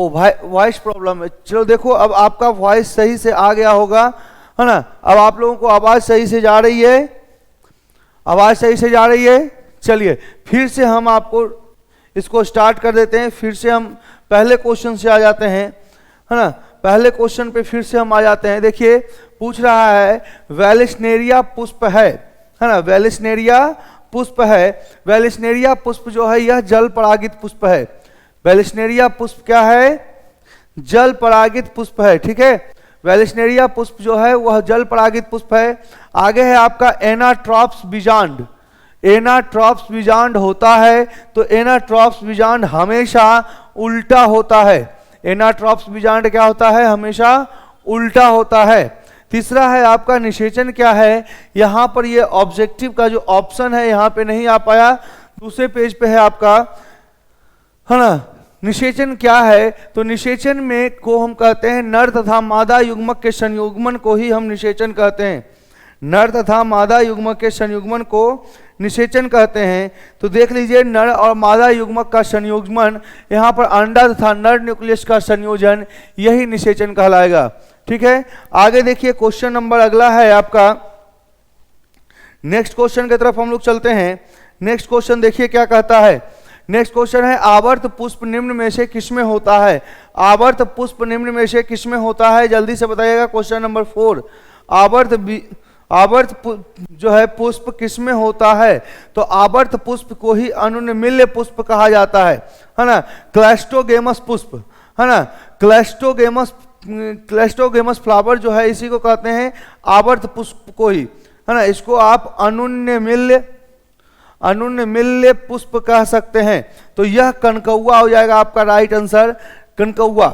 ओ voice problem है। चलो देखो अब आपका वॉइस सही से आ गया होगा, है ना। अब आप लोगों को आवाज सही से जा रही है, आवाज सही से जा रही है। चलिए फिर से हम आपको इसको स्टार्ट कर देते हैं। फिर से हम पहले क्वेश्चन से आ जाते हैं, है ना। पहले क्वेश्चन पे फिर से हम आ जाते हैं। देखिए पूछ रहा है वेलिस्नेरिया पुष्प है ना। वेलिस्नेरिया पुष्प है। वेलिस्नेरिया पुष्प जो है यह जल परागित पुष्प है। वेलिस्नेरिया पुष्प क्या है? जल परागित पुष्प है, ठीक है। वेलिस्नेरिया पुष्प जो है वह जल परागित पुष्प है। आगे है आपका एनाट्रॉप्स बिजांड। एनाट्रॉप्स बिजांड होता है तो एनाट्रॉप्स बिजांड हमेशा उल्टा होता है। एनाट्रॉप्स बिजांड क्या होता है? हमेशा उल्टा होता है। तीसरा है आपका निषेचन क्या है? यहां पर ये ऑब्जेक्टिव का जो ऑप्शन है यहां पे नहीं आ पाया, दूसरे पेज पे है आपका, है ना। निषेचन क्या है? तो निषेचन में को हम कहते हैं नर तथा मादा युग्मक के संयुग्मन को ही हम निषेचन कहते हैं। नर तथा मादा युग्मक के संयुग्मन को निषेचन कहते हैं। तो देख लीजिए नर और मादा युग्मक का संयुग्मन, यहाँ पर अंडा तथा नर न्यूक्लियस का संयोजन, यही निषेचन कहलाएगा, ठीक है। आगे देखिए क्वेश्चन नंबर अगला है आपका, नेक्स्ट क्वेश्चन की तरफ हम लोग चलते हैं। नेक्स्ट क्वेश्चन देखिए क्या कहता है। नेक्स्ट क्वेश्चन है आवर्त पुष्प निम्न में से किसमें होता है? आवर्त पुष्प निम्न में से किसमें होता है? जल्दी से बताइएगा। क्वेश्चन नंबर 4, आवर्त जो है पुष्प किसमें होता है? तो आवर्त पुष्प को ही अनुन्मिल्य पुष्प कहा जाता है ना। क्लैस्टोगेमस पुष्प, है ना। क्लैस्टोगेमस फ्लावर जो है इसी को कहते हैं आवर्त पुष्प को ही, है ना। इसको आप अनुन्मिल्य पुष्प कह सकते हैं। तो यह कनकौआ हो जाएगा आपका राइट आंसर, कनकौआ,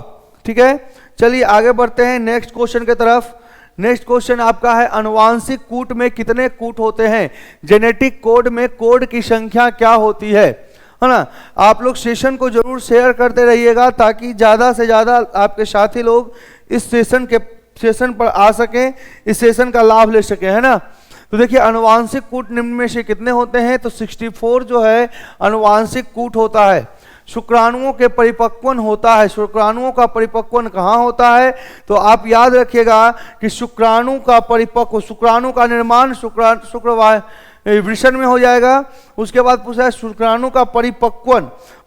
ठीक है। चलिए आगे बढ़ते हैं नेक्स्ट क्वेश्चन की तरफ। नेक्स्ट क्वेश्चन आपका है अनुवांशिक कूट में कितने कूट होते हैं? जेनेटिक कोड में कोड की संख्या क्या होती है ना। आप लोग सेशन को जरूर शेयर करते रहिएगा ताकि ज्यादा से ज्यादा आपके साथी लोग इस सेशन पर आ सकें, इस सेशन का लाभ ले सकें, है ना। तो देखिए अनुवांशिक कूट निम्न में से कितने होते हैं? तो 64 जो है अनुवांशिक कूट होता है। शुक्राणुओं के परिपक्वन होता है। शुक्राणुओं का परिपक्वन कहाँ होता है? तो आप याद रखिएगा कि शुक्राणु का परिपक्व, शुक्राणु का निर्माण वृषण में हो जाएगा। उसके बाद पूछा है शुक्राणु का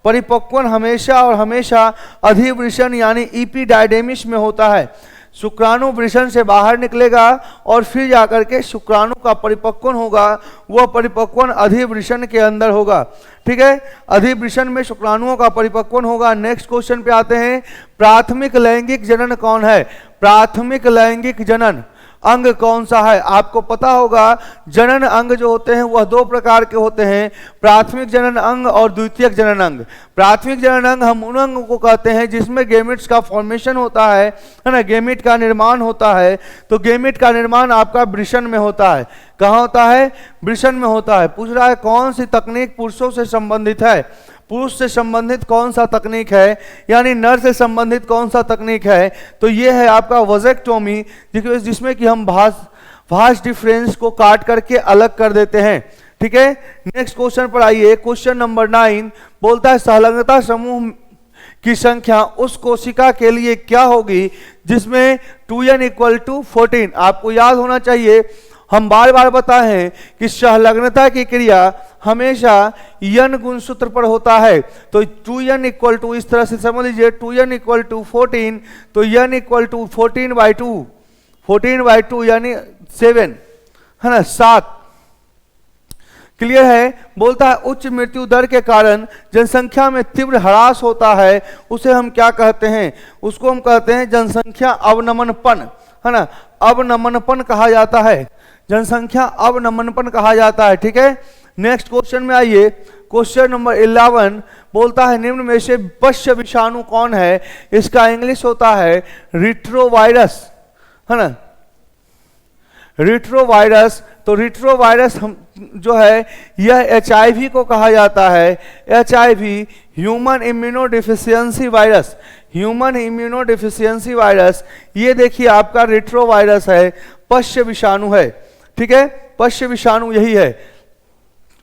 परिपक्वन हमेशा और हमेशा अधिवृषण यानी इपीडायडेमिस में होता है। शुक्राणु वृषण से बाहर निकलेगा और फिर जाकर के शुक्राणु का परिपक्वन होगा, वह परिपक्वन अधिवृषण के अंदर होगा, ठीक है। अधिवृषण में शुक्राणुओं का परिपक्वन होगा। नेक्स्ट क्वेश्चन पे आते हैं, प्राथमिक लैंगिक जनन कौन है? प्राथमिक लैंगिक जनन अंग कौन सा है? आपको पता होगा जनन अंग जो होते हैं वह दो प्रकार के होते हैं, प्राथमिक जनन अंग और द्वितीयक जनन अंग। प्राथमिक जनन अंग हम उन अंगों को कहते हैं जिसमें गेमिट्स का फॉर्मेशन होता है ना, गेमिट का निर्माण होता है। तो गेमिट का निर्माण आपका वृषण में होता है। कहाँ होता है? वृषण में होता है। पूछ रहा है कौन सी तकनीक पुरुषों से संबंधित है? पुरुष से संबंधित कौन सा तकनीक है, यानी नर से संबंधित कौन सा तकनीक है? तो ये है आपका वजेक्टोमी, जिसमें कि हम भास डिफरेंस को काट करके अलग कर देते हैं, ठीक है। नेक्स्ट क्वेश्चन पर आइए। क्वेश्चन नंबर 9 बोलता है संलग्नता समूह की संख्या उस कोशिका के लिए क्या होगी जिसमें 2n = 14। आपको याद होना चाहिए, हम बार बार बताए हैं कि संलग्नता की क्रिया हमेशा n गुणसूत्र पर होता है। तो 2n = इस तरह से समझ लीजिए 2n = 14, तो n = 14/2, 14/2 यानी 7, है ना, 7। क्लियर है? बोलता है उच्च मृत्यु दर के कारण जनसंख्या में तीव्र ह्रास होता है, उसे हम क्या कहते हैं? उसको हम कहते हैं जनसंख्या अवनमनपन, है ना। अवनमनपन कहा जाता है, जनसंख्या अवनमनपन कहा जाता है, ठीक है। नेक्स्ट क्वेश्चन में आइए। क्वेश्चन नंबर 11 बोलता है निम्न में से पश्य विषाणु कौन है? इसका इंग्लिश होता है रिट्रोवायरस, है ना, रिट्रोवायरस। तो रिट्रोवायरस हम जो है यह HIV को कहा जाता है। HIV human immunodeficiency virus, human immunodeficiency virus, ये देखिए आपका रिट्रोवायरस है, पश्य विषाणु है, ठीक है। पश्य विषाणु यही है,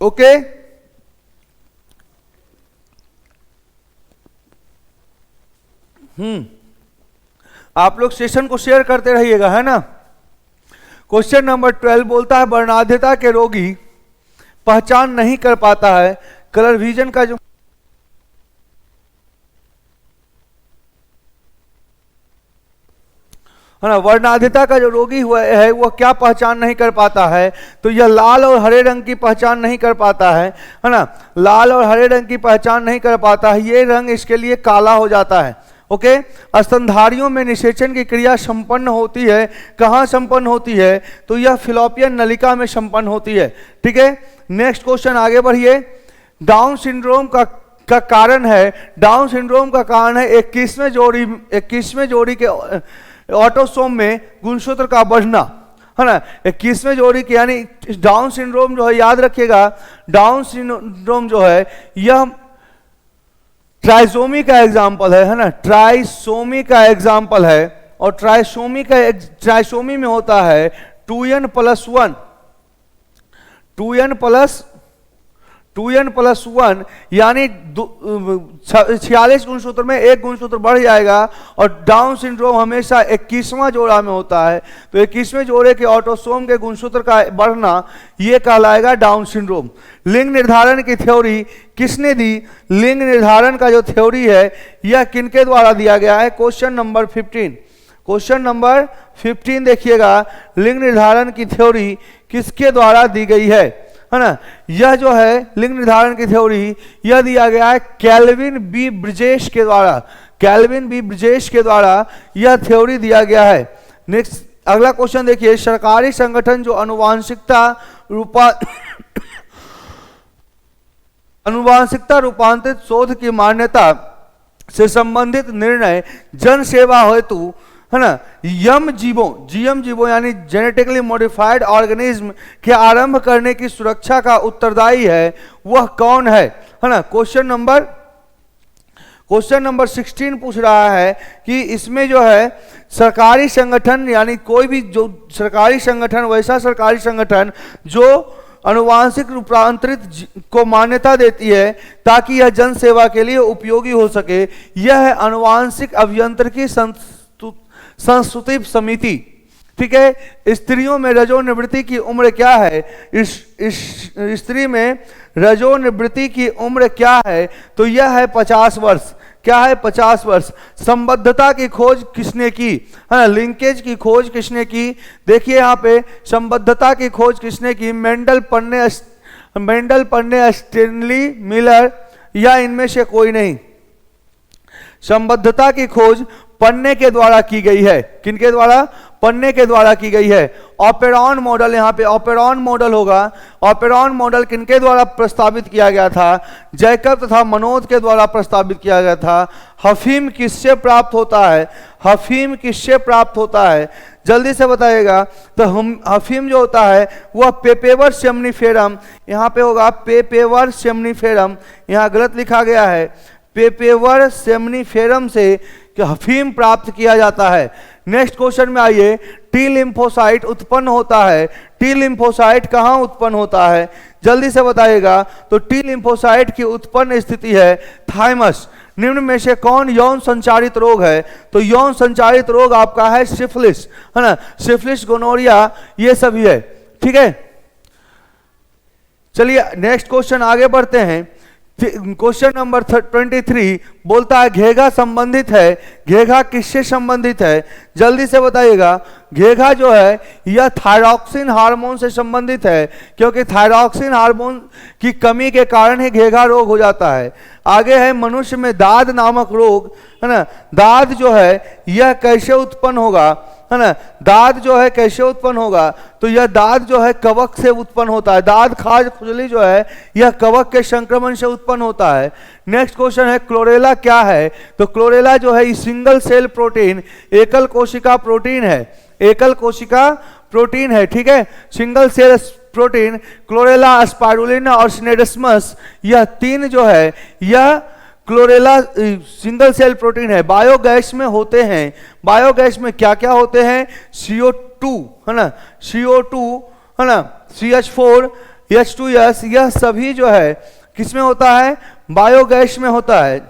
ओके। आप लोग सेशन को शेयर करते रहिएगा, है ना। क्वेश्चन नंबर 12 बोलता है वर्णाध्यता के रोगी पहचान नहीं कर पाता है कलर विजन का जो है ना, वर्णाध्यता का जो रोगी हुआ है वह क्या पहचान नहीं कर पाता है, तो यह लाल और हरे रंग की पहचान नहीं कर पाता है ना, लाल और हरे रंग की पहचान नहीं कर पाता है, ये रंग इसके लिए काला हो जाता है। ओके, स्तनधारियों में निषेचन की क्रिया संपन्न होती है, कहाँ संपन्न होती है, तो यह फिलोपियन नलिका में संपन्न होती है। ठीक है, नेक्स्ट क्वेश्चन आगे बढ़िए। डाउन सिंड्रोम का कारण है, डाउन सिंड्रोम का कारण है 21वें जोड़ी के ऑटोसोम में गुणसूत्र का बढ़ना, है ना। 21वें जोड़ी के यानी डाउन सिंड्रोम जो है, याद रखिएगा डाउन सिंड्रोम जो है यह ट्राइसोमी का एग्जाम्पल है ना, ट्राइसोमी का एग्जाम्पल है। और ट्राइसोमी में होता है 2n+1 2n+1 यानी 46 गुणसूत्र में एक गुणसूत्र बढ़ जाएगा। और डाउन सिंड्रोम हमेशा 21वां जोड़ा में होता है, तो 21वें जोड़े के ऑटोसोम के गुणसूत्र का बढ़ना ये कहलाएगा डाउन सिंड्रोम। लिंग निर्धारण की थ्योरी किसने दी? लिंग निर्धारण का जो थ्योरी है यह किनके द्वारा दिया गया है? क्वेश्चन नंबर 15 देखिएगा, लिंग निर्धारण की थ्योरी किसके द्वारा दी गई है ना। यह जो है लिंग निर्धारण की थ्योरी यह दिया गया है कैल्विन बी ब्रिजेश के द्वारा, कैल्विन बी ब्रिजेश के द्वारा यह थ्योरी दिया गया है। नेक्स्ट अगला क्वेश्चन देखिए, सरकारी संगठन जो अनुवांशिकता रूपांतरित शोध की मान्यता से संबंधित निर्णय जन सेवा हेतु, है ना, जीएम जीवों यानी जेनेटिकली मॉडिफाइड ऑर्गेनिज्म के आरंभ करने की सुरक्षा का उत्तरदायी है, वह कौन है ना। क्वेश्चन नंबर 16 पूछ रहा है कि इसमें जो है सरकारी संगठन यानी कोई भी जो सरकारी संगठन, वैसा सरकारी संगठन जो अनुवांशिक रूपांतरित को मान्यता देती है ताकि यह जन सेवा के लिए उपयोगी हो सके, यह है अनुवांशिक अभियांत्रिकी संस्तुति समिति। ठीक है, स्त्रियों में रजोनिवृत्ति की उम्र क्या है? इस स्त्री में रजोनिवृत्ति की उम्र क्या है? तो यह है 50 वर्ष। क्या है? 50 वर्ष। संबद्धता की खोज किसने की? है ना, लिंकेज की खोज किसने की? देखिए यहाँ पे संबद्धता की खोज किसने की? मेंडल पन्ने स्टेनली मिलर या इनमें से कोई नहीं। संबद्धता की खोज पन्ने के द्वारा की गई है। किनके द्वारा? पन्ने के द्वारा की गई है। ऑपेरॉन मॉडल, यहाँ पे ऑपेरॉन मॉडल होगा। ऑपेरॉन मॉडल किनके द्वारा प्रस्तावित किया गया था? जैकब तथा मनोद के द्वारा प्रस्तावित किया गया था। हफीम किससे प्राप्त होता है? हफीम किससे प्राप्त होता है? जल्दी से बताइएगा। तो हफीम जो होता है वह पेपेवर सेमनीफेरम, यहाँ पे होगा पेपेवर सेमनीफेरम, यहाँ गलत लिखा गया है, पेपेवर सेमनीफेरम से हफीम प्राप्त किया जाता है। नेक्स्ट क्वेश्चन में आइए, टी लिम्फोसाइट उत्पन्न होता है। टी लिम्फोसाइट कहाँ उत्पन्न होता है? जल्दी से बताइएगा। तो टी लिम्फोसाइट की उत्पन्न स्थिति है थाइमस। निम्न में से कौन यौन संचारित रोग है? तो यौन संचारित रोग आपका है सिफिलिस, है ना, सिफिलिस, गोनोरिया, ये सभी है। ठीक है, चलिए नेक्स्ट क्वेश्चन आगे बढ़ते हैं। क्वेश्चन नंबर 23 बोलता है घेघा संबंधित है। घेघा किससे संबंधित है? जल्दी से बताइएगा। घेघा जो है यह थायरॉक्सिन हार्मोन से संबंधित है, क्योंकि थायरॉक्सिन हार्मोन की कमी के कारण ही घेघा रोग हो जाता है। आगे है मनुष्य में दाद नामक रोग, है ना। दाद जो है यह कैसे उत्पन्न होगा? है ना, दाद जो है कैसे उत्पन्न होगा? तो यह दाद जो है कवक से उत्पन्न होता है। दाद, खाज, खुजली जो है यह कवक के संक्रमण से उत्पन्न होता है। नेक्स्ट क्वेश्चन है क्लोरेला क्या है? तो क्लोरेला जो है सिंगल सेल प्रोटीन, एकल कोशिका प्रोटीन है। एकल कोशिका प्रोटीन है। ठीक है, single cell protein chlorella, spirulina और सिनेडस्मस, यह तीन जो है यह क्लोरेला सिंगल सेल प्रोटीन है। बायोगैस में होते हैं। बायोगैस में क्या क्या होते हैं? CO2, है ना, CO2, है ना, CH4, H2S, यह सभी जो है किसमें होता है? बायोगैस में होता है।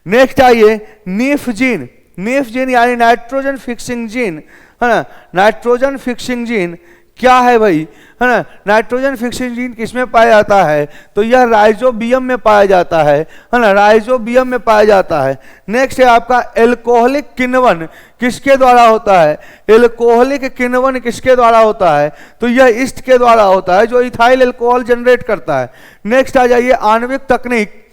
नेक्स्ट आइए नीफ जीन। नीफ जीन यानी नाइट्रोजन फिक्सिंग जीन, है ना। नाइट्रोजन फिक्सिंग जीन क्या है भाई, है ना। नाइट्रोजन फिक्सिंग जीन किसमें पाया जाता है, तो यह राइजोबियम में पाया जाता है ना, राइजोबियम में पाया जाता है। नेक्स्ट है आपका एल्कोहलिक किण्वन, किसके द्वारा होता है, एल्कोहलिक किण्वन किसके द्वारा होता है, तो यह ईस्ट के द्वारा होता है जो इथाइल एल्कोहल जनरेट करता है। नेक्स्ट आ जाइए आणविक तकनीक,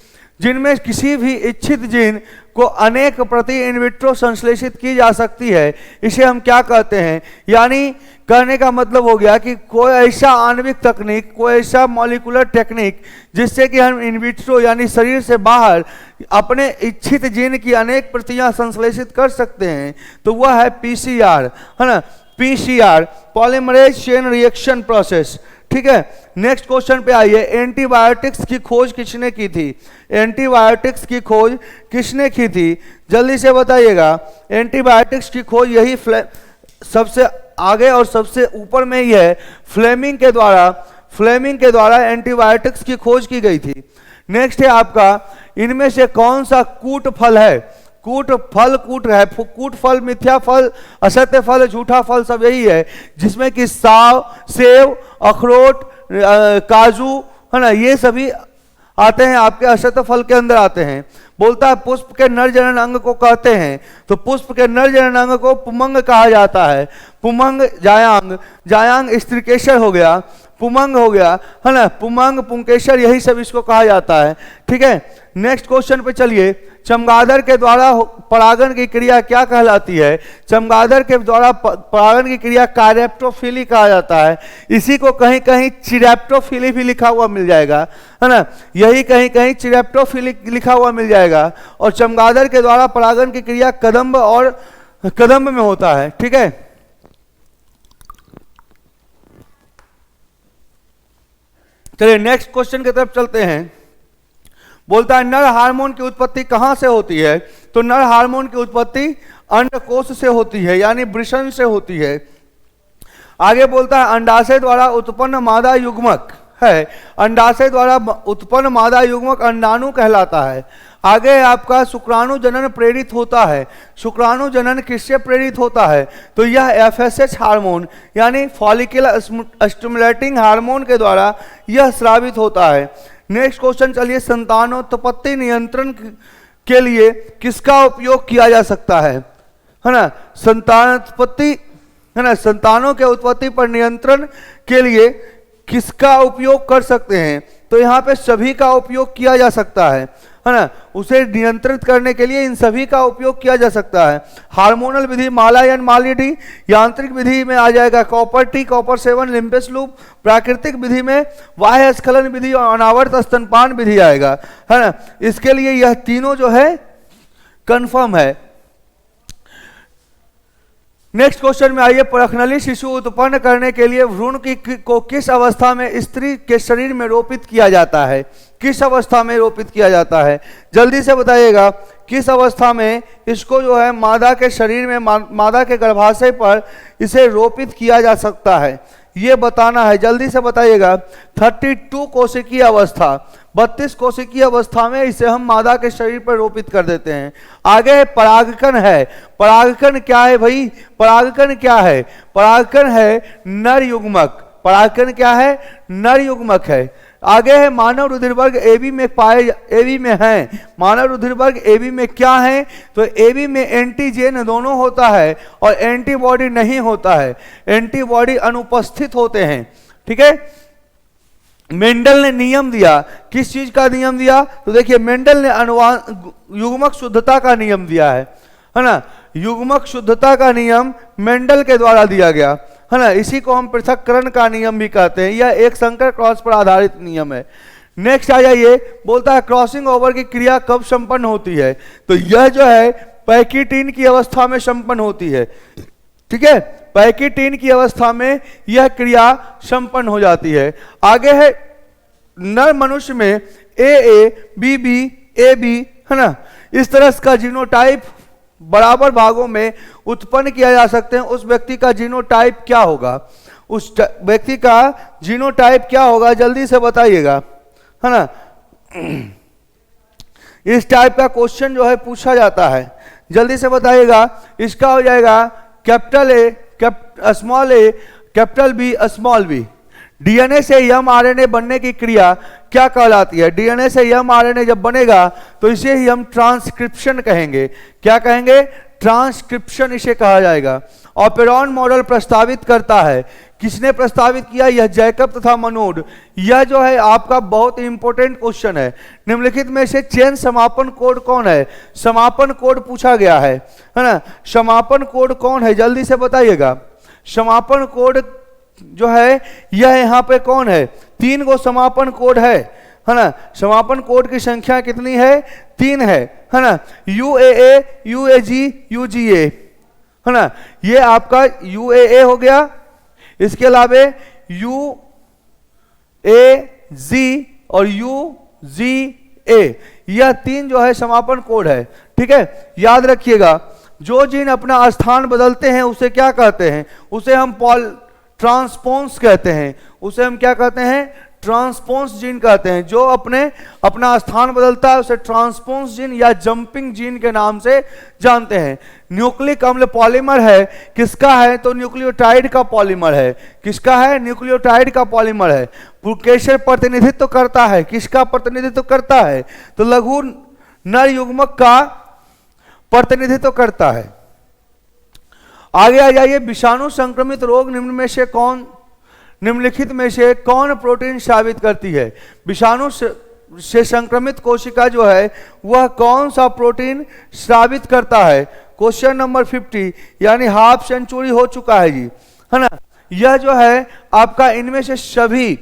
जिनमें किसी भी इच्छित जीन को अनेक प्रति इनविट्रो संश्लेषित की जा सकती है, इसे हम क्या कहते हैं, यानी कहने का मतलब हो गया कि कोई ऐसा आणविक तकनीक, कोई ऐसा मॉलिक्यूलर टेक्निक जिससे कि हम इनविट्रो यानी शरीर से बाहर अपने इच्छित जीन की अनेक प्रतियां संश्लेषित कर सकते हैं, तो वह है पीसीआर, है ना। PCR polymerase chain reaction process, ठीक है। नेक्स्ट क्वेश्चन पे आइए, एंटीबायोटिक्स की खोज किसने की थी, एंटीबायोटिक्स की खोज किसने की थी, जल्दी से बताइएगा। एंटीबायोटिक्स की खोज यही सबसे आगे और सबसे ऊपर में ही है, फ्लेमिंग के द्वारा एंटीबायोटिक्स की खोज की गई थी। नेक्स्ट है आपका, इनमें से कौन सा कूट फल है, कूट है, कूट फल, मिथ्या फल, असत्य फल, झूठा फल सब यही है, जिसमें कि सेव, अखरोट, काजू, है ना, ये सभी आते हैं आपके असत्य फल के अंदर आते हैं। बोलता है पुष्प के नर जनन अंग को कहते हैं, तो पुष्प के नर जनन अंग को पुमंग कहा जाता है। पुमंग जायांग स्त्रीकेशर हो गया, पुमंग हो गया, है ना, पुमंग पुंकेशर, यही सब इसको कहा जाता है, ठीक है। नेक्स्ट क्वेश्चन पे चलिए, चमगादड़ के द्वारा परागण की क्रिया क्या कहलाती है, चमगादड़ के द्वारा परागण की क्रिया कायरेप्टोफिली कहा जाता है। इसी को कहीं कहीं चिरेप्टोफिली भी लिखा हुआ मिल जाएगा, है ना, यही कहीं कहीं चिरेप्टोफिली लिखा हुआ मिल जाएगा। और चमगादड़ के द्वारा परागण की क्रिया कदम्ब में होता है, ठीक है। चलिए नेक्स्ट क्वेश्चन की तरफ चलते हैं। बोलता है नर हार्मोन की उत्पत्ति कहां से होती है, तो नर हार्मोन की उत्पत्ति अंडकोश से होती है, यानी वृषण से होती है। आगे बोलता है अंडाशय द्वारा उत्पन्न मादा युग्मक है, अंडाशय द्वारा उत्पन्न मादा युग्मक अंडाणु कहलाता है। आगे आपका शुक्राणु जनन प्रेरित होता है, शुक्राणु जनन किससे प्रेरित होता है, तो यह एफएसएच हार्मोन यानी फॉलिकुलर स्टिमुलेटिंग हार्मोन के द्वारा यह स्रावित होता है। नेक्स्ट क्वेश्चन चलिए, संतानोत्पत्ति नियंत्रण के लिए किसका उपयोग किया जा सकता है ना, संतानोत्पत्ति, है ना, संतानों के उत्पत्ति पर नियंत्रण के लिए किसका उपयोग कर सकते हैं, तो यहाँ पे सभी का उपयोग किया जा सकता है ना, उसे नियंत्रित करने के लिए इन सभी का उपयोग किया जा सकता है। हार्मोनल विधि मालायन मालिडी, यांत्रिक विधि में आ जाएगा कॉपर टी, कॉपर 7, लिम्पस लूप, प्राकृतिक विधि में बाह्य स्खलन विधि और अनावर्त स्तनपान विधि आएगा, है ना। इसके लिए यह तीनों जो है कंफर्म है। नेक्स्ट क्वेश्चन में आइए, परखनली शिशु उत्पन्न करने के लिए भ्रूण को किस अवस्था में स्त्री के शरीर में रोपित किया जाता है, किस अवस्था में रोपित किया जाता है, जल्दी से बताइएगा। किस अवस्था में इसको जो है मादा के शरीर में, मादा के गर्भाशय पर इसे रोपित किया जा सकता है, ये बताना है, जल्दी से बताइएगा। 32 कोशिकीय अवस्था, 32 कोशिकीय अवस्था में इसे हम मादा के शरीर पर रोपित कर देते हैं। आगे परागकण है, परागकण क्या है भाई, परागकण क्या है, परागकण है नर युग्मक, परागकण क्या है, नर युग्मक है। आगे है मानव रुधिर वर्ग एबी में एबी में है, मानव रुधिर वर्ग एबी में क्या है, तो एबी में एंटीजेन दोनों होता है और एंटीबॉडी नहीं होता है, एंटीबॉडी अनुपस्थित होते हैं, ठीक है। मेंडल ने नियम दिया, किस चीज का नियम दिया, तो देखिए मेंडल ने युग्मक शुद्धता का नियम दिया है ना, युग्मक शुद्धता का नियम मेंडल के द्वारा दिया गया, है ना। इसी को हम पृथक्करण का नियम भी कहते हैं, यह एक संकर क्रॉस पर आधारित नियम है। नेक्स्ट आ जाइए, बोलता है क्रॉसिंग ओवर की क्रिया कब संपन्न होती है, तो यह जो है पैकिटीन की अवस्था में संपन्न होती है, ठीक है, पैकिटीन की अवस्था में यह क्रिया संपन्न हो जाती है। आगे है नर मनुष्य में A B B A B, है ना, इस तरह का जीनोटाइप बराबर भागों में उत्पन्न किया जा सकते हैं। उस व्यक्ति का जीनोटाइप क्या होगा, उस व्यक्ति का जीनोटाइप क्या होगा, जल्दी से बताइएगा, है ना। इस टाइप का क्वेश्चन जो है पूछा जाता है। जल्दी से बताइएगा, इसका हो जाएगा capital A small A capital B small B. DNA से एमआरएनए बनने की क्रिया क्या कहलाती है? डीएनए से एमआरएनए जब बनेगा तो इसे ही हम ट्रांसक्रिप्शन कहेंगे। क्या कहेंगे? ट्रांसक्रिप्शन इसे कहा जाएगा। ऑपेरॉन मॉडल प्रस्तावित करता है, किसने प्रस्तावित किया? यह जैकब तथा मनोड। यह जो है आपका बहुत इंपॉर्टेंट क्वेश्चन है। निम्नलिखित में से चेन समापन कोड कौन है? समापन कोड पूछा गया है ना। समापन कोड कौन है? जल्दी से बताइएगा। समापन कोड जो है यह यहाँ पे कौन है? 3 गो समापन कोड है ना। समापन कोड की संख्या कितनी है? 3 है ना। UAA, UAG, UGA है ना। ये आपका UAA हो गया, इसके अलावा UAG और UGA, यह 3 जो है समापन कोड है। ठीक है, याद रखिएगा। जो जीन अपना स्थान बदलते हैं उसे क्या कहते हैं? उसे हम ट्रांसपोन्स कहते हैं। उसे हम क्या कहते हैं? ट्रांसपोन्स जीन कहते हैं। जो अपना स्थान बदलता है उसे ट्रांसपोन्स जीन या जंपिंग जीन के नाम से जानते हैं। न्यूक्लिक अम्ल पॉलीमर है, किसका है? तो न्यूक्लियोटाइड का पॉलीमर है। किसका है? न्यूक्लियोटाइड का पॉलीमर है। पुरकेशर प्रतिनिधित्व करता है, किसका प्रतिनिधित्व करता है? तो लघु नर युग्मक का प्रतिनिधित्व करता है। आगे आ जाइए। विषाणु संक्रमित रोग निम्नलिखित में से कौन प्रोटीन स्रावित करती है? विषाणु से संक्रमित कोशिका जो है वह कौन सा प्रोटीन स्रावित करता है? क्वेश्चन नंबर 50, यानी हाफ सेंचुरी हो चुका है जी, है ना। यह जो है आपका इनमें से सभी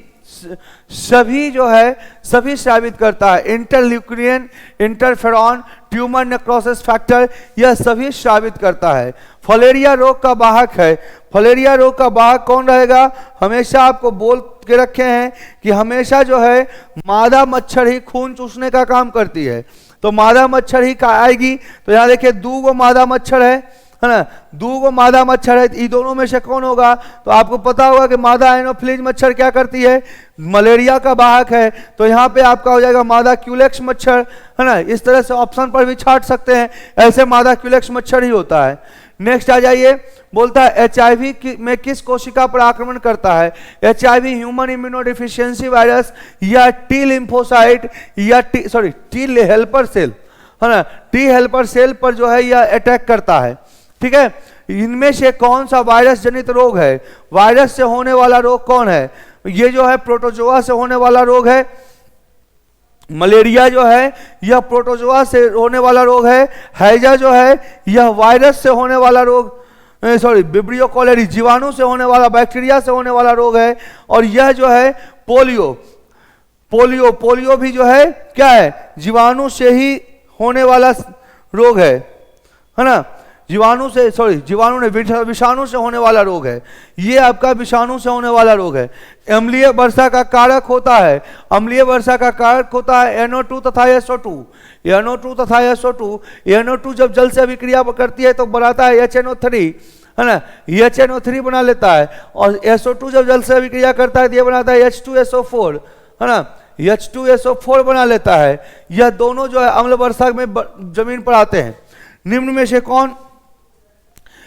जो है सभी स्रावित करता है। Interleukin, interferon, tumour necrosis factor, यह सभी स्रावित करता है। फलेरिया रोग का वाहक है। फलेरिया रोग का वाहक कौन रहेगा? हमेशा आपको बोल के रखे हैं कि हमेशा जो है मादा मच्छर ही खून चूसने का काम करती है। तो मादा मच्छर ही का आएगी। तो यहाँ देखिए 2 गो मादा मच्छर है ना। 2 गो मादा मच्छर है, इन दोनों में से कौन होगा? तो आपको पता होगा कि मादा एनोफिलीज मच्छर क्या करती है? मलेरिया का वाहक है। तो यहाँ पे आपका हो जाएगा मादा क्यूलेक्स मच्छर, है ना। इस तरह से ऑप्शन पर भी छाट सकते हैं, ऐसे मादा क्यूलेक्स मच्छर ही होता है। नेक्स्ट आ जाइए। बोलता है HIV में किस कोशिका पर आक्रमण करता है? HIV ह्यूमन इम्यूनोडिफिशियंसी वायरस या टी लिम्फोसाइट या टी हेल्पर सेल, है ना। टी हेल्पर सेल पर जो है यह अटैक करता है। ठीक है, इनमें से कौन सा वायरस जनित रोग है? वायरस से होने वाला रोग कौन है? ये जो है प्रोटोजोआ से होने वाला रोग है। मलेरिया जो है यह प्रोटोजोआ से होने वाला रोग है। हैजा जो है यह वायरस से होने वाला रोग, विब्रियो कॉलेरी जीवाणु से होने वाला, बैक्टीरिया से होने वाला रोग है। और यह जो है पोलियो भी जो है क्या है? जीवाणु से ही होने वाला रोग है ना। विषाणु से होने वाला रोग है। ये आपका विषाणु से होने वाला रोग है। अम्लीय वर्षा का कारक होता है। अम्लीय वर्षा का कारक होता है NO2 तथा SO2। NO2 तथा SO2, NO2 जब जल से अभिक्रिया करती है तो बनाता है HNO3, है ना। HNO3 बना लेता है। और SO2 जब जल से अभिक्रिया करता है तो ये बनाता है H2SO4, है ना। H2SO4 बना लेता है। यह दोनों जो है अम्ल वर्षा में जमीन पर आते हैं। निम्न में से कौन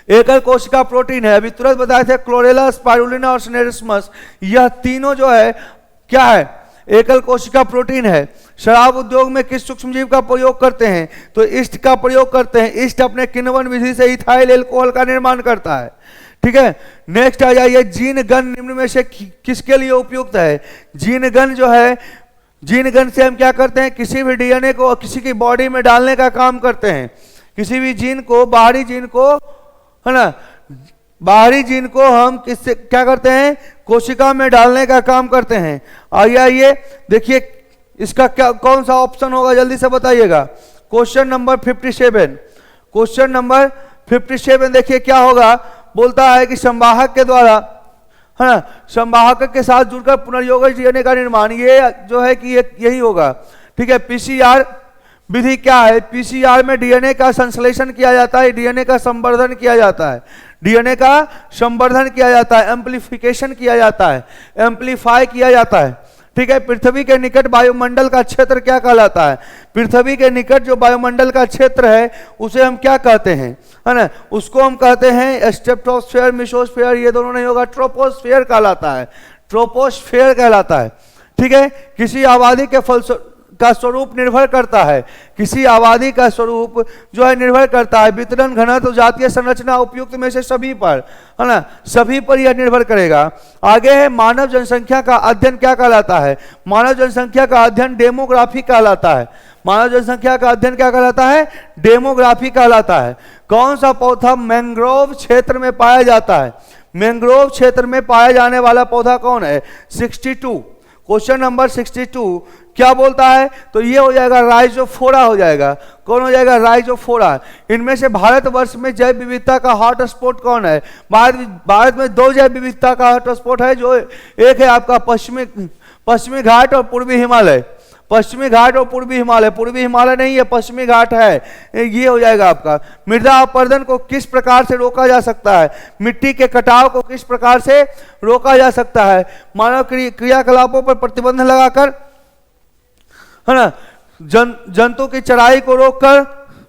एकल कोशिका प्रोटीन है? अभी तुरंत बताए थे क्लोरेला, स्पाइरुलिना और सिनेरिस्मस, यह तीनों जो है क्या है? एकल कोशिका प्रोटीन है। शराब उद्योग में किस सूक्ष्मजीव का प्रयोग करते हैं? तो ईस्ट का प्रयोग करते हैं। ईस्ट अपने किण्वन विधि से इथाइल एल्कोहल का निर्माण करता है। ठीक है, नेक्स्ट आ जाइए। जीन गन निम्न में से किसके लिए उपयुक्त है? जीन गन जो है, जीन गन से हम क्या करते हैं? किसी भी DNA को किसी की बॉडी में डालने का काम करते हैं। किसी भी जीन को, बाहरी जीन को, है ना, बाहरी जीन को हम किससे क्या करते हैं? कोशिका में डालने का काम करते हैं। आइए देखिए इसका क्या कौन सा ऑप्शन होगा, जल्दी से बताइएगा। Question number 57। क्वेश्चन नंबर 57 देखिए क्या होगा। बोलता है कि संवाहक के द्वारा, है ना, संवाहक के साथ जुड़कर पुनर्योगज DNA का निर्माण, ये जो है कि यही होगा। ठीक है, PCR विधि क्या है? PCR में DNA का संश्लेषण किया जाता है, DNA का संवर्धन किया जाता है, DNA का संवर्धन किया जाता है, एम्प्लीफिकेशन किया जाता है, एम्प्लीफाई किया जाता है। ठीक है। पृथ्वी के निकट वायुमंडल का क्षेत्र क्या कहलाता है? पृथ्वी के निकट जो वायुमंडल का क्षेत्र है उसे हम क्या कहते हैं, है ना? उसको हम कहते हैं स्ट्रेटोस्फीयर, मेसोस्फीयर, ये दोनों नहीं होगा, ट्रोपोस्फीयर कहलाता है, ट्रोपोस्फीयर कहलाता है। ठीक है। किसी आबादी के का स्वरूप निर्भर करता है, किसी आबादी का स्वरूप जो है निर्भर करता है वितरण, घनत्व, जातीय संरचना, उपयुक्त में से सभी पर, है ना, सभी पर यह निर्भर करेगा। आगे है मानव जनसंख्या का अध्ययन क्या कहलाता है? मानव जनसंख्या का अध्ययन डेमोग्राफी कहलाता है। मानव जनसंख्या का अध्ययन क्या कहलाता है? डेमोग्राफी कहलाता है। कौन सा पौधा मैंग्रोव क्षेत्र में पाया जाता है? मैंग्रोव क्षेत्र में पाया जाने वाला पौधा कौन है? 62, क्वेश्चन नंबर 62 क्या बोलता है? तो ये हो जाएगा राइजोफोरा हो जाएगा। कौन हो जाएगा? राइजोफोरा। इनमें से भारतवर्ष में जैव विविधता का हॉट स्पॉट कौन है? भारत में दो जैव विविधता का हॉट स्पॉट है, जो एक है आपका पश्चिमी घाट और पूर्वी हिमालय। पश्चिमी घाट और पूर्वी हिमालय, पूर्वी हिमालय नहीं है, पश्चिमी घाट है, ये हो जाएगा आपका। मृदा अपरदन को किस प्रकार से रोका जा सकता है? मिट्टी के कटाव को किस प्रकार से रोका जा सकता है? मानव क्रियाकलापों पर प्रतिबंध लगाकर, है ना, जंतु की चराई को रोककर,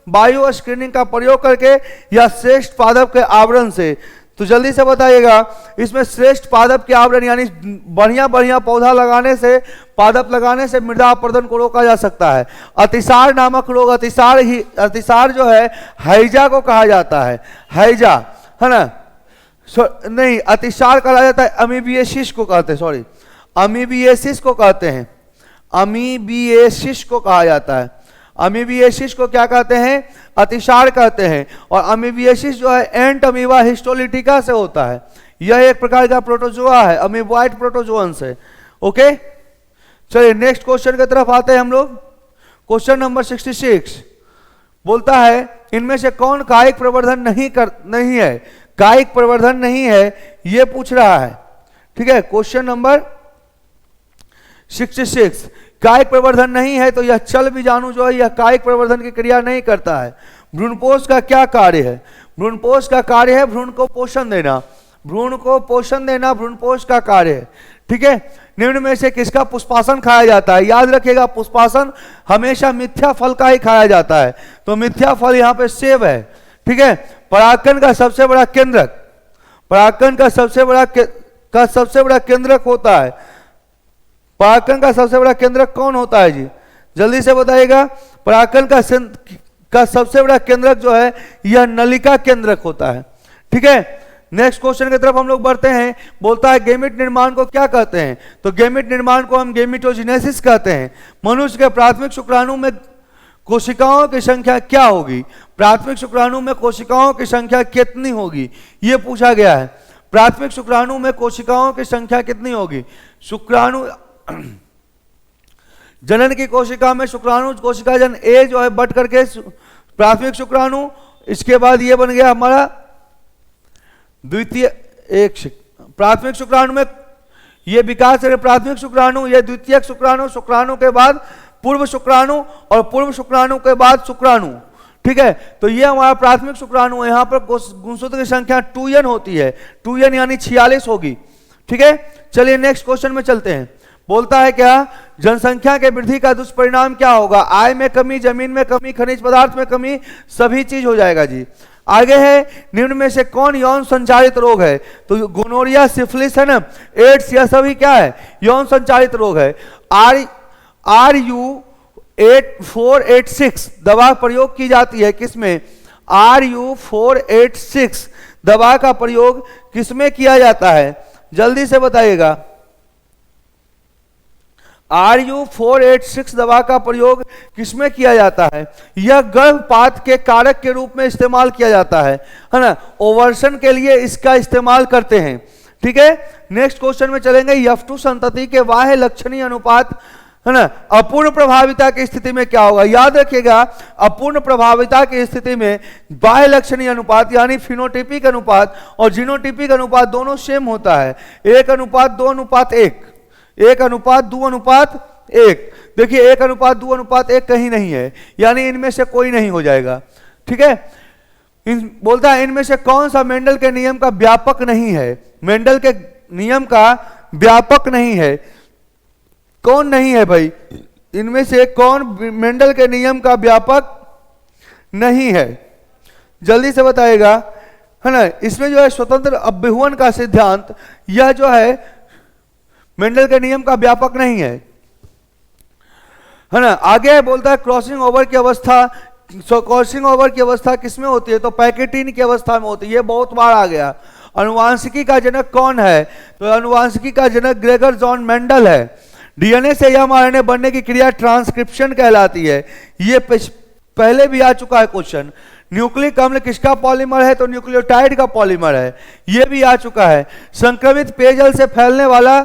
बायो स्क्रीनिंग का प्रयोग करके, या श्रेष्ठ पादप के आवरण से। तो जल्दी से बताइएगा, इसमें श्रेष्ठ पादप के आवरण यानी बढ़िया बढ़िया पौधा लगाने से, पादप लगाने से मृदा अपरदन को रोका जा सकता है। अतिसार नामक रोग, अतिसार जो है हैजा को कहा जाता है, हैजा, है ना, नहीं, अतिसार कहा जाता है अमीबिएसिस को कहते हैं, सॉरी, अमीबिएसिस को कहते हैं, अमीबिएसिस को कहा जाता है। अमीबिएसिस को क्या कहते हैं? अतिसार कहते हैं। और अमीबिएसिस जो है एंट अमीबा हिस्टोलिटिका से होता है। यह एक प्रकार का प्रोटोजोआ है, अमीबॉइड प्रोटोजोअन से। ओके, चलिए नेक्स्ट क्वेश्चन की तरफ आते हैं हम लोग। क्वेश्चन नंबर 66 बोलता है इनमें से कौन कायिक प्रवर्धन नहीं है? कायिक प्रवर्धन नहीं है, यह पूछ रहा है। ठीक है, क्वेश्चन नंबर 66 कायिक प्रवर्धन नहीं है, तो यह चल बीजाणु जो है यह कायिक प्रवर्धन की क्रिया नहीं करता है। भ्रूणपोष का क्या कार्य है? भ्रूणपोष का कार्य है भ्रूण को पोषण देना, भ्रूण को पोषण देना भ्रूणपोष का कार्य है। ठीक है। निम्न में से किसका पुष्पासन खाया जाता है? याद रखिएगा, पुष्पासन हमेशा मिथ्या फल का ही खाया जाता है, तो मिथ्या फल यहाँ पे सेब है। ठीक है। परागकण का सबसे बड़ा केंद्रक, परागकण का सबसे बड़ा केंद्रक होता है। परागकण का सबसे बड़ा केंद्रक कौन होता है जी? जल्दी से बताइएगा। परागकण का सबसे बड़ा केंद्रक जो है यह नलिका केंद्रक होता है। ठीक है। नेक्स्ट क्वेश्चन की तरफ हम लोग बढ़ते हैं। बोलता है गेमिट निर्माण को क्या कहते हैं? तो गेमिट निर्माण को हम गेमिटोजेनेसिस कहते हैं। मनुष्य के प्राथमिक शुक्राणु में कोशिकाओं की संख्या क्या होगी? प्राथमिक शुक्राणु में कोशिकाओं की संख्या कितनी होगी, यह पूछा गया है। प्राथमिक शुक्राणु में कोशिकाओं की संख्या कितनी होगी? शुक्राणु जनन की कोशिका में शुक्राणु कोशिका जन ए जो है बट करके प्राथमिक शुक्राणु, इसके बाद ये बन गया हमारा द्वितीय प्राथमिक शुक्राणु में ये विकास है प्राथमिक शुक्राणु, ये द्वितीयक शुक्राणु, शुक्राणु के बाद पूर्व शुक्राणु और पूर्व शुक्राणु के बाद शुक्राणु। ठीक है। तो ये हमारा प्राथमिक शुक्राणु है। यहाँ पर गुणसूत्र की संख्या 2n होती है, 2n यानी 46 होगी। ठीक है। चलिए नेक्स्ट क्वेश्चन में चलते हैं। बोलता है क्या? जनसंख्या के वृद्धि का दुष्परिणाम क्या होगा? आय में कमी, जमीन में कमी, खनिज पदार्थ में कमी, सभी चीज हो जाएगा जी। आगे है निम्न में से कौन यौन संचारित रोग है? तो गोनोरिया, सिफिलिस है ना, एड्स, यह सभी क्या है? यौन संचारित रोग है। RU8486 दवा प्रयोग की जाती है किसमें? RU486 दवा का प्रयोग किसमें किया जाता है? जल्दी से बताइएगा। RU486 दवा का प्रयोग किसमें किया जाता है? यह गर्भपात के कारक के रूप में इस्तेमाल किया जाता है ना, ओवर्सन के लिए इसका इस्तेमाल करते हैं। ठीक है। नेक्स्ट क्वेश्चन में चलेंगे। F2 संतति के बाह्य लक्षणीय अनुपात, है ना, अपूर्ण प्रभाविता की स्थिति में क्या होगा? याद रखिएगा, अपूर्ण प्रभाविता की स्थिति में बाह्य लक्षणीय अनुपात यानी फिनोटिपिक अनुपात और जीनोटिपिक अनुपात दोनों सेम होता है, 1:2:1, 1:2:1। देखिए 1:2:1 कहीं नहीं है, यानी इनमें से कोई नहीं हो जाएगा। ठीक है। बोलता है इनमें से कौन सा मेंडल के नियम का व्यापक नहीं है? मेंडल के नियम का व्यापक नहीं है, कौन नहीं है भाई? इनमें से कौन मेंडल के नियम का व्यापक नहीं है? जल्दी से बताएगा, है ना। इसमें जो है स्वतंत्र अभ्युहन का सिद्धांत, यह जो है मेंडल के नियम का व्यापक नहीं है ना। आगे बोलता है क्रॉसिंग ओवर की अवस्था। क्रॉसिंग ओवर की अवस्था किसमें होती है? तो पैकेटिन की अवस्था में होती है। ये बहुत बार आ गया। अनुवांशिकी का जनक कौन है? तो अनुवांशिकी का जनक ग्रेगर जॉन मेंडल है। डीएनए से एमआरएनए बनने की क्रिया ट्रांसक्रिप्शन कहलाती है। ये पहले भी आ चुका है क्वेश्चन। न्यूक्लिक अम्ल किसका पॉलीमर है? तो न्यूक्लियोटाइड का पॉलीमर है। ये भी आ चुका है। संक्रमित पेयजल से फैलने वाला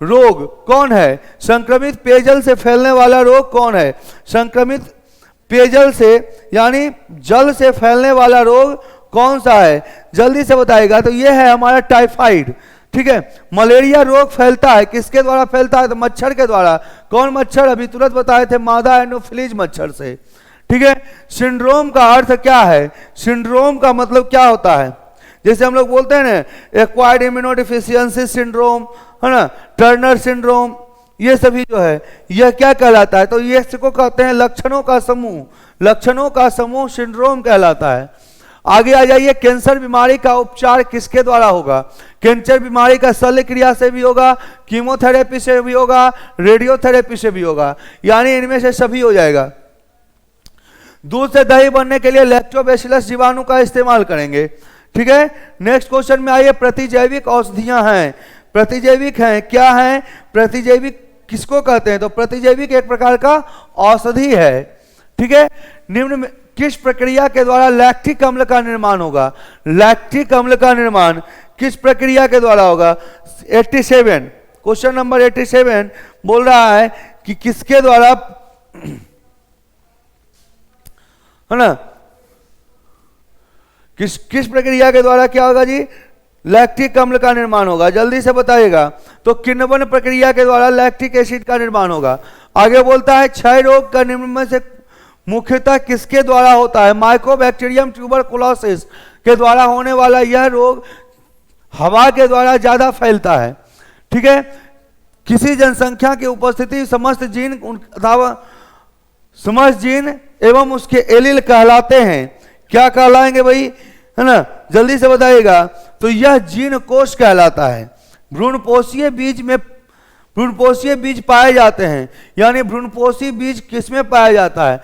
रोग कौन है? संक्रमित पेयजल से फैलने वाला रोग कौन है? संक्रमित पेयजल से यानी जल से फैलने वाला रोग कौन सा है? जल्दी से बताएगा। तो ये है हमारा टाइफाइड। ठीक है। मलेरिया रोग फैलता है, किसके द्वारा फैलता है? तो मच्छर के द्वारा। कौन मच्छर? अभी तुरंत बताए थे, मादा एनोफिलीज मच्छर से। ठीक है। सिंड्रोम का अर्थ क्या है? सिंड्रोम का मतलब क्या होता है? जैसे हम लोग बोलते हैं ना, एक्वायर्ड इम्यूनोडिफिशियंसी सिंड्रोम, है ना, टर्नर सिंड्रोम, ये सभी जो है यह क्या कहलाता है? तो ये इसको कहते हैं लक्षणों का समूह। लक्षणों का समूह सिंड्रोम कहलाता है। आगे आ जाइए, कैंसर बीमारी का उपचार किसके द्वारा होगा? कैंसर बीमारी का शल्य क्रिया से भी होगा, कीमोथेरेपी से भी होगा, रेडियोथेरेपी से भी होगा, यानी इनमें से सभी हो जाएगा। दूध से दही बनने के लिए लैक्टोबैसिलस जीवाणु का इस्तेमाल करेंगे। ठीक है। नेक्स्ट क्वेश्चन में आइए, प्रतिजैविक औषधियां हैं। प्रतिजैविक हैं, क्या हैं? प्रतिजैविक किसको कहते हैं? तो प्रतिजैविक एक प्रकार का औषधि है। ठीक है। निम्न में किस प्रक्रिया के द्वारा लैक्टिक अम्ल का निर्माण होगा? लैक्टिक अम्ल का निर्माण किस प्रक्रिया के द्वारा होगा? 87 क्वेश्चन नंबर 87 बोल रहा है कि किसके द्वारा, है ना, किस प्रक्रिया के द्वारा क्या होगा जी? लैक्टिक अम्ल का निर्माण होगा। जल्दी से बताइएगा। तो किण्वन प्रक्रिया के द्वारा लैक्टिक एसिड का निर्माण होगा। आगे बोलता है क्षय रोग का निम्न में से मुख्यतः किसके द्वारा होता है? माइकोबैक्टीरियम ट्यूबरकुलोसिस के द्वारा होने वाला यह रोग हवा के द्वारा ज्यादा फैलता है। ठीक है। किसी जनसंख्या की उपस्थिति समस्त जीन समस्त जीन एवं उसके एलील कहलाते हैं। क्या कहलाएंगे भाई? है ना, जल्दी से बताइएगा। तो यह जीन कोश कहलाता है। भ्रूणपोषीय बीज में भ्रूणपोषीय बीज पाए जाते हैं, यानी भ्रूणपोषी बीज किसमें पाया जाता है?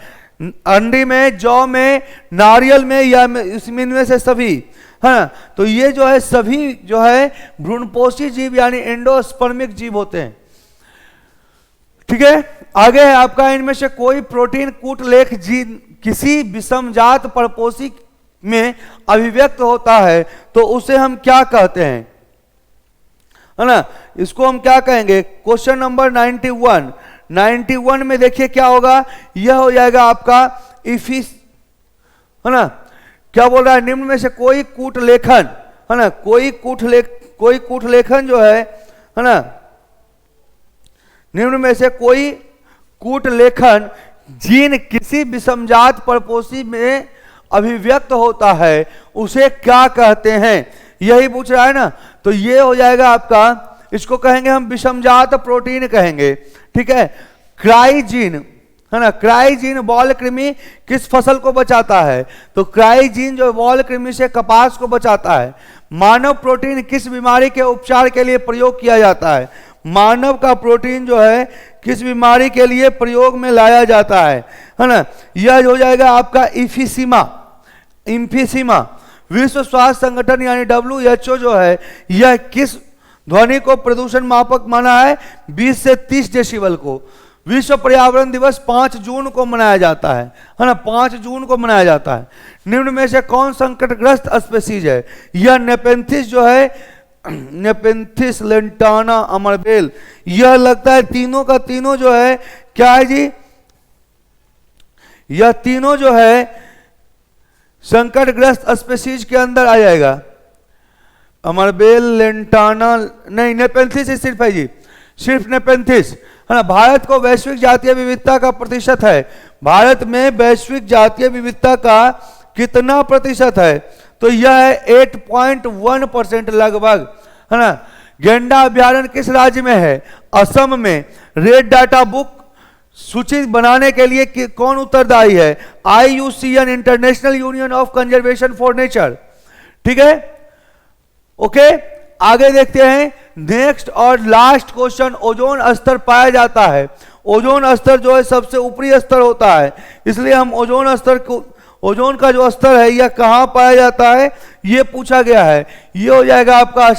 अंडी में, जौ में, नारियल में, या इनमें से सभी, है ना। तो ये जो है सभी जो है भ्रूणपोषी जीव यानी एंडोस्पर्मिक जीव होते हैं। ठीक है। आगे है आपका, इनमें से कोई प्रोटीन कूटलेख जीन किसी विषमजात परपोषी में अभिव्यक्त होता है तो उसे हम क्या कहते हैं? है ना, इसको हम क्या कहेंगे? क्वेश्चन नंबर 91 में देखिए क्या होगा। यह हो जाएगा आपका इफिस, है ना। क्या बोल रहा है? निम्न में से कोई कूटलेखन, है ना, कोई कूटलेखन जो है ना, निम्न में से कोई कूटलेखन जीन किसी विषमजात परपोषी में अभिव्यक्त होता है उसे क्या कहते हैं? यही पूछ रहा है ना। तो ये हो जाएगा आपका, इसको कहेंगे हम विषमजात प्रोटीन कहेंगे। ठीक है। क्राइजीन, है ना, क्राइजीन बॉल कृमि किस फसल को बचाता है? तो क्राइजीन जो बॉल कृमि से कपास को बचाता है। मानव प्रोटीन किस बीमारी के उपचार के लिए प्रयोग किया जाता है? मानव का प्रोटीन जो है किस बीमारी के लिए प्रयोग में लाया जाता है ना। यह हो जाएगा आपका इम्फीसीमा। विश्व स्वास्थ्य संगठन यानी WHO जो है यह किस ध्वनि को प्रदूषण मापक माना है? 20 से 30 डेसिबल को। विश्व पर्यावरण दिवस 5 जून को मनाया जाता है ना, 5 जून को मनाया जाता है। निम्न में से कौन संकटग्रस्त स्पीशीज है? यह नेपेंथिस जो है, नेपेंथिस लेंटाना अमरबेल, यह लगता है तीनों का तीनों जो है क्या है जी? यह तीनों जो है संकटग्रस्त स्पीशीज के अंदर आ जाएगा। अमरबेल, लेंटाना नहीं, नेपेंथिस ही सिर्फ है जी, सिर्फ नेपेंथिस, है ना। भारत को वैश्विक जातीय विविधता का प्रतिशत है। भारत में वैश्विक जातीय विविधता का कितना प्रतिशत है? तो यह है 8.1% लगभग, है ना। गेंडा अभ्यारण्य किस राज्य में है? असम में। रेड डाटा बुक सूची बनाने के लिए कौन उत्तरदायी है? IUCN, international union of conservation for nature. ठीक है, ओके। आगे देखते हैं नेक्स्ट और लास्ट क्वेश्चन। ओजोन स्तर पाया जाता है, ओजोन स्तर जो है सबसे ऊपरी स्तर होता है, इसलिए हम ओजोन स्तर को, ओजोन का जो स्तर है यह कहां पाया जाता है यह पूछा गया है। यह हो जाएगा आपका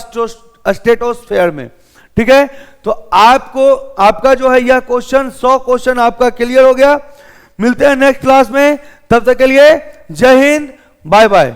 स्ट्रेटोस्फेयर में। ठीक है, तो आपको आपका जो है यह क्वेश्चन 100 क्वेश्चन आपका क्लियर हो गया। मिलते हैं नेक्स्ट क्लास में, तब तक के लिए जय हिंद, बाय बाय।